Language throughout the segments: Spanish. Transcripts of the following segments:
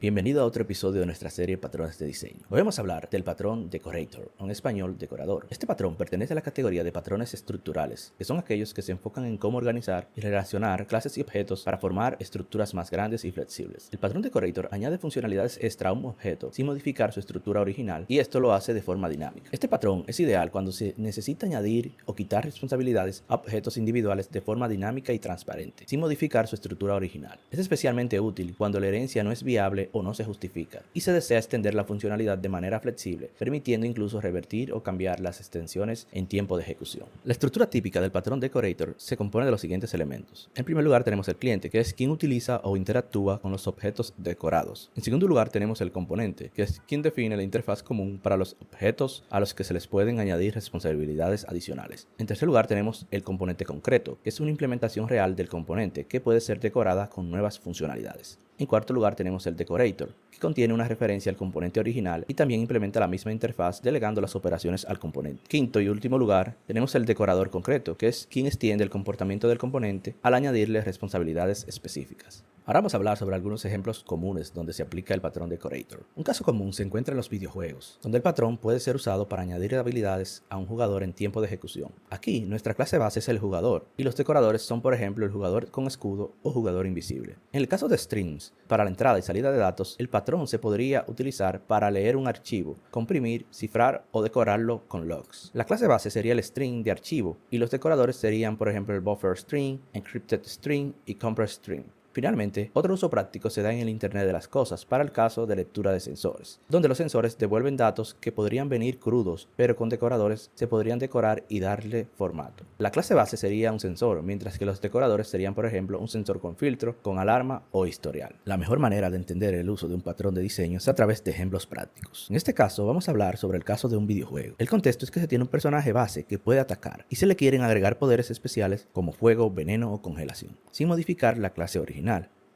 Bienvenido a otro episodio de nuestra serie Patrones de Diseño. Hoy vamos a hablar del patrón Decorator, o en español decorador. Este patrón pertenece a la categoría de patrones estructurales, que son aquellos que se enfocan en cómo organizar y relacionar clases y objetos para formar estructuras más grandes y flexibles. El patrón Decorator añade funcionalidades extra a un objeto sin modificar su estructura original, y esto lo hace de forma dinámica. Este patrón es ideal cuando se necesita añadir o quitar responsabilidades a objetos individuales de forma dinámica y transparente, sin modificar su estructura original. Es especialmente útil cuando la herencia no es viable o no se justifica, y se desea extender la funcionalidad de manera flexible, permitiendo incluso revertir o cambiar las extensiones en tiempo de ejecución. La estructura típica del patrón Decorator se compone de los siguientes elementos. En primer lugar tenemos el cliente, que es quien utiliza o interactúa con los objetos decorados. En segundo lugar tenemos el componente, que es quien define la interfaz común para los objetos a los que se les pueden añadir responsabilidades adicionales. En tercer lugar tenemos el componente concreto, que es una implementación real del componente que puede ser decorada con nuevas funcionalidades. En cuarto lugar tenemos el Decorator, que contiene una referencia al componente original y también implementa la misma interfaz delegando las operaciones al componente. Quinto y último lugar tenemos el decorador concreto, que es quien extiende el comportamiento del componente al añadirle responsabilidades específicas. Ahora vamos a hablar sobre algunos ejemplos comunes donde se aplica el patrón Decorator. Un caso común se encuentra en los videojuegos, donde el patrón puede ser usado para añadir habilidades a un jugador en tiempo de ejecución. Aquí, nuestra clase base es el jugador, y los decoradores son, por ejemplo, el jugador con escudo o jugador invisible. En el caso de strings, para la entrada y salida de datos, el patrón se podría utilizar para leer un archivo, comprimir, cifrar o decorarlo con logs. La clase base sería el string de archivo, y los decoradores serían, por ejemplo, el buffer string, encrypted string y compressed string. Finalmente, otro uso práctico se da en el Internet de las Cosas para el caso de lectura de sensores, donde los sensores devuelven datos que podrían venir crudos, pero con decoradores se podrían decorar y darle formato. La clase base sería un sensor, mientras que los decoradores serían, por ejemplo, un sensor con filtro, con alarma o historial. La mejor manera de entender el uso de un patrón de diseño es a través de ejemplos prácticos. En este caso, vamos a hablar sobre el caso de un videojuego. El contexto es que se tiene un personaje base que puede atacar y se le quieren agregar poderes especiales como fuego, veneno o congelación, sin modificar la clase original.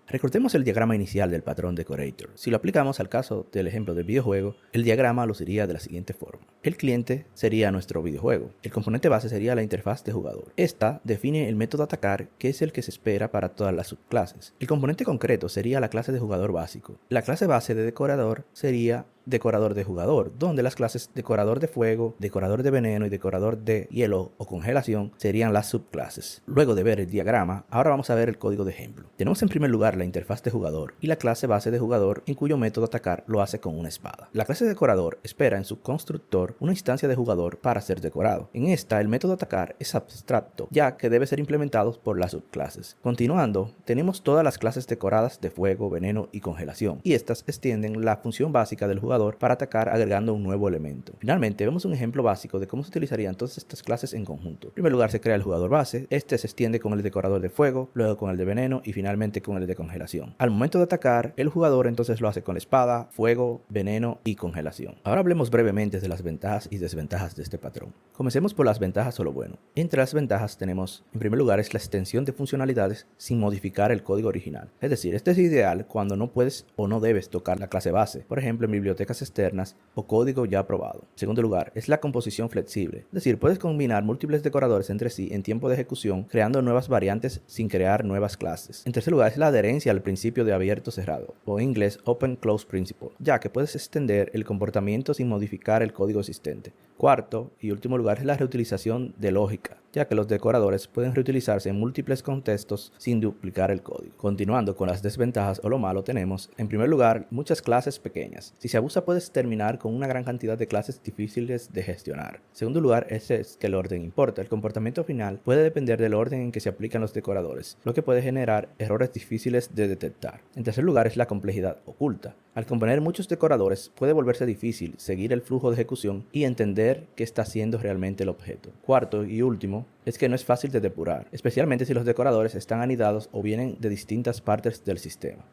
Recordemos el diagrama inicial del patrón Decorator. Si lo aplicamos al caso del ejemplo del videojuego, el diagrama luciría de la siguiente forma. El cliente sería nuestro videojuego. El componente base sería la interfaz de jugador. Esta define el método atacar, que es el que se espera para todas las subclases. El componente concreto sería la clase de jugador básico. La clase base de decorador sería decorador de jugador, donde las clases decorador de fuego, decorador de veneno y decorador de hielo o congelación serían las subclases. Luego de ver el diagrama, ahora vamos a ver el código de ejemplo. Tenemos en primer lugar la interfaz de jugador y la clase base de jugador, en cuyo método atacar lo hace con una espada. La clase decorador espera en su constructor una instancia de jugador para ser decorado. En esta, el método atacar es abstracto, ya que debe ser implementado por las subclases. Continuando, tenemos todas las clases decoradas de fuego, veneno y congelación, y estas extienden la función básica del jugador para atacar agregando un nuevo elemento. Finalmente, vemos un ejemplo básico de cómo se utilizarían todas estas clases en conjunto. En primer lugar se crea el jugador base, este se extiende con el decorador de fuego, luego con el de veneno y finalmente con el de congelación. Al momento de atacar, el jugador entonces lo hace con espada, fuego, veneno y congelación. Ahora hablemos brevemente de las ventajas y desventajas de este patrón. Comencemos por las ventajas o lo bueno. Entre las ventajas tenemos, en primer lugar, es la extensión de funcionalidades sin modificar el código original. Es decir, este es ideal cuando no puedes o no debes tocar la clase base, por ejemplo en bibliotecas externas o código ya aprobado. En segundo lugar, es la composición flexible, es decir, puedes combinar múltiples decoradores entre sí en tiempo de ejecución, creando nuevas variantes sin crear nuevas clases. En tercer lugar, es la adherencia al principio de abierto-cerrado, o en inglés Open Close Principle, ya que puedes extender el comportamiento sin modificar el código existente. Cuarto y último lugar es la reutilización de lógica, ya que los decoradores pueden reutilizarse en múltiples contextos sin duplicar el código. Continuando con las desventajas o lo malo, tenemos, en primer lugar, muchas clases pequeñas. Si se abusa puedes terminar con una gran cantidad de clases difíciles de gestionar. En segundo lugar, es que el orden importa. El comportamiento final puede depender del orden en que se aplican los decoradores, lo que puede generar errores difíciles de detectar. En tercer lugar, es la complejidad oculta. Al componer muchos decoradores puede volverse difícil seguir el flujo de ejecución y entender qué está haciendo realmente el objeto. Cuarto y último, es que no es fácil de depurar, especialmente si los decoradores están anidados o vienen de distintas partes del sistema.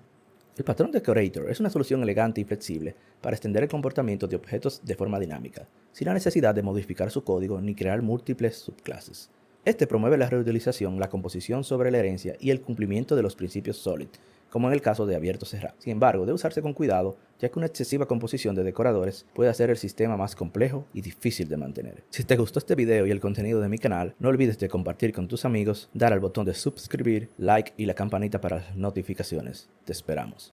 El patrón Decorator es una solución elegante y flexible para extender el comportamiento de objetos de forma dinámica, sin la necesidad de modificar su código ni crear múltiples subclases. Este promueve la reutilización, la composición sobre la herencia y el cumplimiento de los principios SOLID, como en el caso de abierto-cerrado. Sin embargo, debe usarse con cuidado, ya que una excesiva composición de decoradores puede hacer el sistema más complejo y difícil de mantener. Si te gustó este video y el contenido de mi canal, no olvides de compartir con tus amigos, dar al botón de suscribir, like y la campanita para las notificaciones. Te esperamos.